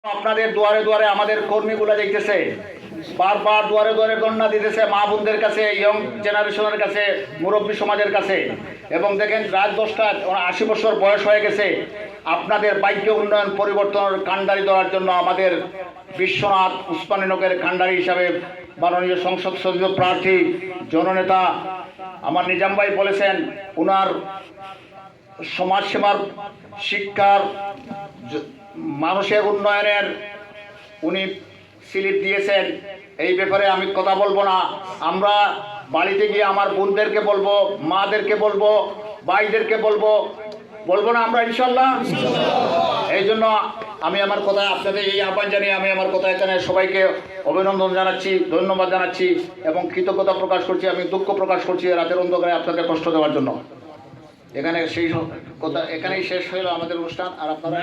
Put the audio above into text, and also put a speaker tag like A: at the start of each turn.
A: আপনাদের দুয়ারে দুয়ারে আমাদের কর্মীগুলো যাইতেছে, বারবার দুয়ারে দুয়ারে গণনা দিতেছে মা বোনদের কাছে, ইয়ং জেনারেশনের কাছে, মুরব্বী সমাজের কাছে। এবং দেখেন রাত 10টা, 80 বছর বয়স হয়ে গেছে। আপনাদের বাক্য উন্নয়ন পরিবর্তনের কাণ্ডারি দেওয়ার জন্য আমাদের বিশ্বনাথ উসমানীনগরের কাণ্ডারি হিসাবে মাননীয় সংসদ সদস্য প্রার্থী জননেতা আমার নিজাম ভাই বলেছেন, ওনার সমাজসেবার, শিক্ষার, মানুষের উন্নয়নের উনি স্লিপ দিয়েছেন। এই ব্যাপারে আমি কথা বলবো না। আমরা বাড়িতে গিয়ে আমার বোনদেরকে বলবো, মাদেরকে বলবো, ভাইদেরকে বলবো না আমরা, ইনশাল্লাহ। এই জন্য আমি আমার কথা আপনাদের এই আহ্বান জানিয়ে আমি আমার কথা এখানে সবাইকে অভিনন্দন জানাচ্ছি, ধন্যবাদ জানাচ্ছি এবং কৃতজ্ঞতা প্রকাশ করছি। আমি দুঃখ প্রকাশ করছি রাতের অন্ধকারে আপনাদের কষ্ট দেওয়ার জন্য। এখানে সেই কথা এখানেই শেষ হলো আমাদের অনুষ্ঠান। আর আপনারা